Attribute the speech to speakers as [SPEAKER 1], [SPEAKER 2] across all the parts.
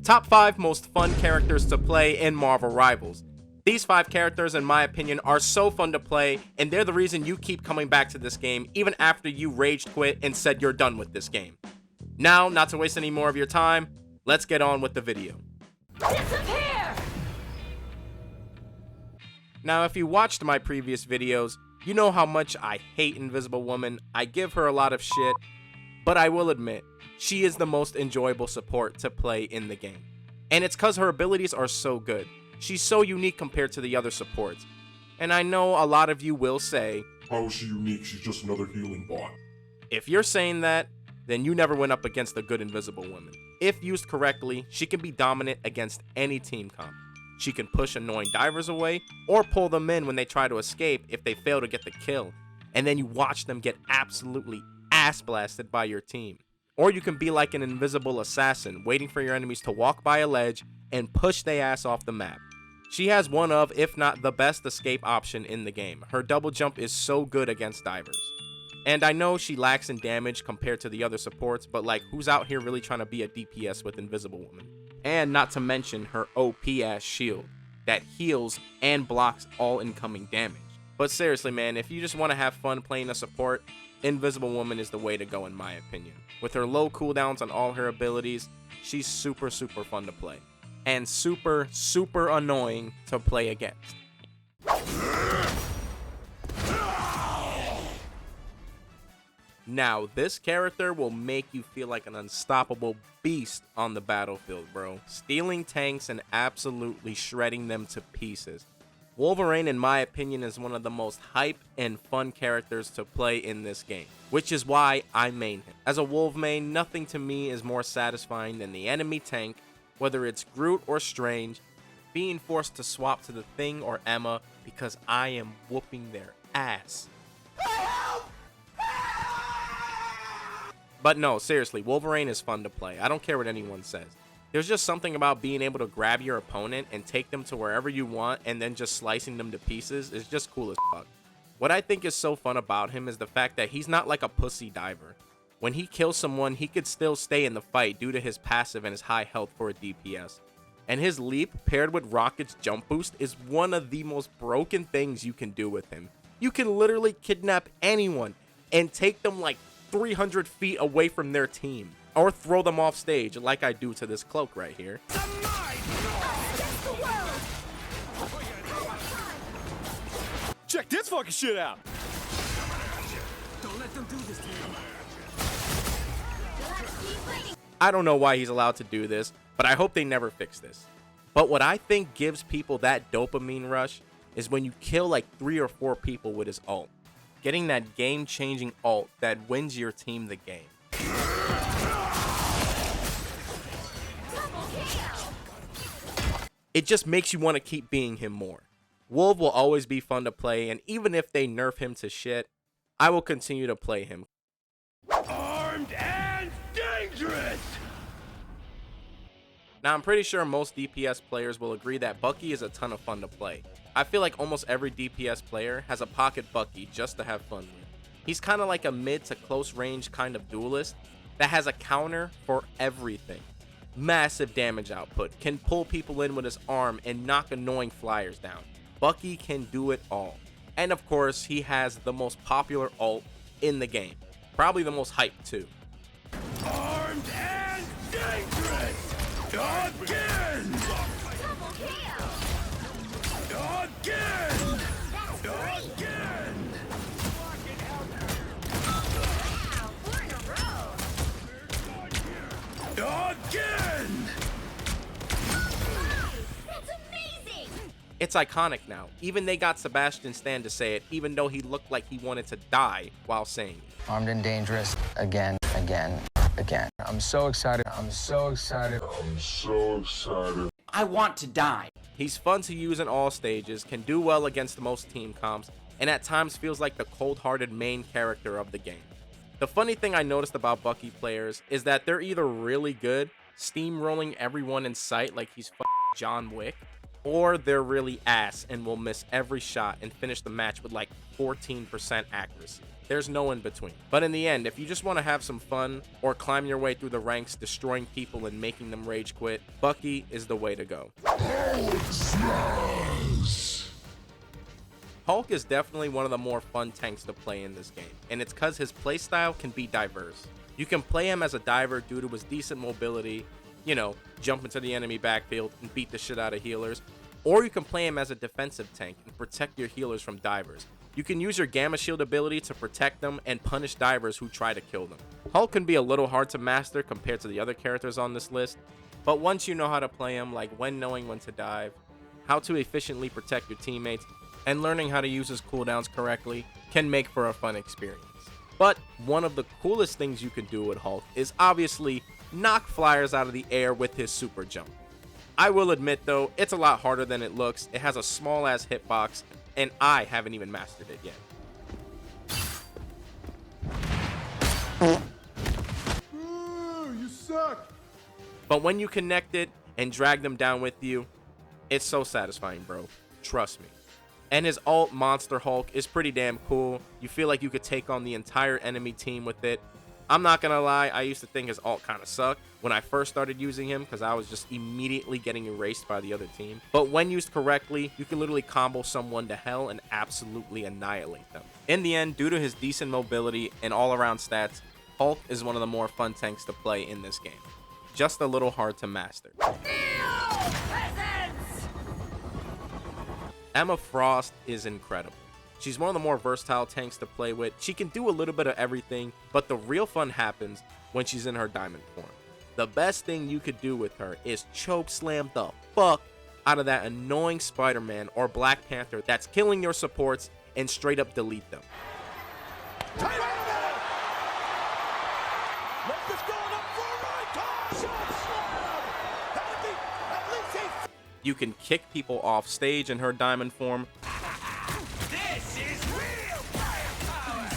[SPEAKER 1] Top 5 most fun characters to play in Marvel Rivals. These 5 characters, in my opinion, are so fun to play, and they're the reason you keep coming back to this game, even after you rage quit and said you're done with this game. Now, not to waste any more of your time, let's get on with the video.
[SPEAKER 2] Disappear!
[SPEAKER 1] Now, if you watched my previous videos, you know how much I hate Invisible Woman. I give her a lot of shit, but I will admit, she is the most enjoyable support to play in the game. And it's cause her abilities are so good. She's so unique compared to the other supports. And I know a lot of you will say,
[SPEAKER 3] how is she unique? She's just another healing bot.
[SPEAKER 1] If you're saying that, then you never went up against a good Invisible Woman. If used correctly, she can be dominant against any team comp. She can push annoying divers away, or pull them in when they try to escape if they fail to get the kill, and then you watch them get absolutely ass blasted by your team. Or you can be like an invisible assassin, waiting for your enemies to walk by a ledge and push their ass off the map. She has one of, if not the best escape option in the game. Her double jump is so good against divers. And I know she lacks in damage compared to the other supports, but like, who's out here really trying to be a DPS with Invisible Woman? And not to mention her OP ass shield that heals and blocks all incoming damage. But seriously, man, if you just want to have fun playing a support, Invisible Woman is the way to go in my opinion. With her low cooldowns on all her abilities, she's super fun to play. And super annoying to play against. Now, this character will make you feel like an unstoppable beast on the battlefield, bro. Stealing tanks and absolutely shredding them to pieces. Wolverine, in my opinion, is one of the most hype and fun characters to play in this game, which is why I main him. As a Wolv main, nothing to me is more satisfying than the enemy tank, whether it's Groot or Strange, being forced to swap to the Thing or Emma because I am whooping their ass. But no, seriously, Wolverine is fun to play. I don't care what anyone says. There's just something about being able to grab your opponent and take them to wherever you want and then just slicing them to pieces is just cool as fuck. What I think is so fun about him is the fact that he's not like a pussy diver. When he kills someone, he could still stay in the fight due to his passive and his high health for a DPS. And his leap paired with Rocket's jump boost is one of the most broken things you can do with him. You can literally kidnap anyone and take them like 300 feet away from their team, or throw them off stage like I do to this cloak right here.
[SPEAKER 4] Check this fucking shit out.
[SPEAKER 2] Don't let them do this to you.
[SPEAKER 1] I don't know why he's allowed to do this, but I hope they never fix this. But what I think gives people that dopamine rush is when you kill like 3 or 4 people with his ult. Getting that game-changing ult that wins your team the game. It just makes you want to keep being him more. Wolv will always be fun to play, and even if they nerf him to shit, I will continue to play him.
[SPEAKER 4] Armed and dangerous.
[SPEAKER 1] Now, I'm pretty sure most DPS players will agree that Bucky is a ton of fun to play. I feel like almost every DPS player has a pocket Bucky just to have fun with. He's kind of like a mid to close range kind of duelist that has a counter for everything. Massive damage output, can pull people in with his arm and knock annoying flyers down. Bucky can do it all. And of course, he has the most popular ult in the game. Probably the most hyped too.
[SPEAKER 4] Armed and dangerous. Again. Again. Again. Again.
[SPEAKER 2] That's amazing!
[SPEAKER 1] It's iconic now. Even they got Sebastian Stan to say it, even though he looked like he wanted to die while saying it.
[SPEAKER 5] Armed and dangerous. Again. I'm so excited. I'm so excited.
[SPEAKER 6] I want to die.
[SPEAKER 1] He's fun to use in all stages, can do well against most team comps, and at times feels like the cold-hearted main character of the game. The funny thing I noticed about Bucky players is that they're either really good, steamrolling everyone in sight like he's John Wick, or they're really ass and will miss every shot and finish the match with like 14% accuracy. There's no in between. But in the end, if you just want to have some fun or climb your way through the ranks, destroying people and making them rage quit, Bucky is the way to go. Hulk is definitely one of the more fun tanks to play in this game, and it's because his playstyle can be diverse. You can play him as a diver due to his decent mobility, you know, jump into the enemy backfield and beat the shit out of healers, or you can play him as a defensive tank and protect your healers from divers. You can use your Gamma Shield ability to protect them and punish divers who try to kill them. Hulk can be a little hard to master compared to the other characters on this list, but once you know how to play him, like when knowing when to dive, how to efficiently protect your teammates, and learning how to use his cooldowns correctly, can make for a fun experience. But one of the coolest things you can do with Hulk is obviously knock flyers out of the air with his super jump. I will admit though, it's a lot harder than it looks. It has a small ass hitbox, and I haven't even mastered it yet.
[SPEAKER 3] You suck.
[SPEAKER 1] But when you connect it and drag them down with you, it's so satisfying, bro. Trust me. And his ult, Monster Hulk, is pretty damn cool. You feel like you could take on the entire enemy team with it. I'm not gonna lie, I used to think his ult kind of sucked when I first started using him because I was just immediately getting erased by the other team. But when used correctly, you can literally combo someone to hell and absolutely annihilate them. In the end, due to his decent mobility and all-around stats, Hulk is one of the more fun tanks to play in this game. Just a little hard to master. Emma Frost is incredible. She's one of the more versatile tanks to play with. She can do a little bit of everything, but the real fun happens when she's in her diamond form. The best thing you could do with her is choke slam the fuck out of that annoying Spider-Man or Black Panther that's killing your supports and straight up delete them. You can kick people off stage in her diamond form.
[SPEAKER 4] This is real firepower!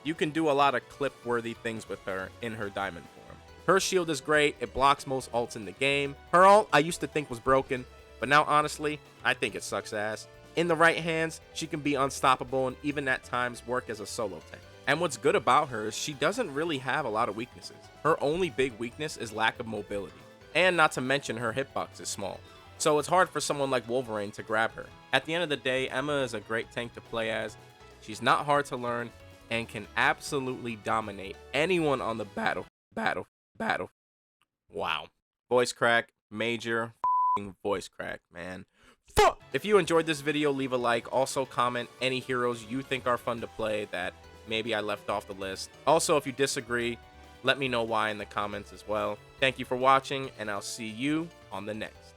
[SPEAKER 1] You can do a lot of clip-worthy things with her in her diamond form. Her shield is great. It blocks most ults in the game. Her ult I used to think was broken, but now honestly, I think it sucks ass. In the right hands, she can be unstoppable and even at times work as a solo tank. And what's good about her is she doesn't really have a lot of weaknesses. Her only big weakness is lack of mobility. And not to mention her hitbox is small. So it's hard for someone like Wolverine to grab her. At the end of the day, Emma is a great tank to play as. She's not hard to learn and can absolutely dominate anyone on the battle. Wow. Voice crack, major voice crack, man. Fuck! If you enjoyed this video, leave a like. Also comment any heroes you think are fun to play that maybe I left off the list. Also, if you disagree, let me know why in the comments as well. Thank you for watching, and I'll see you on the next.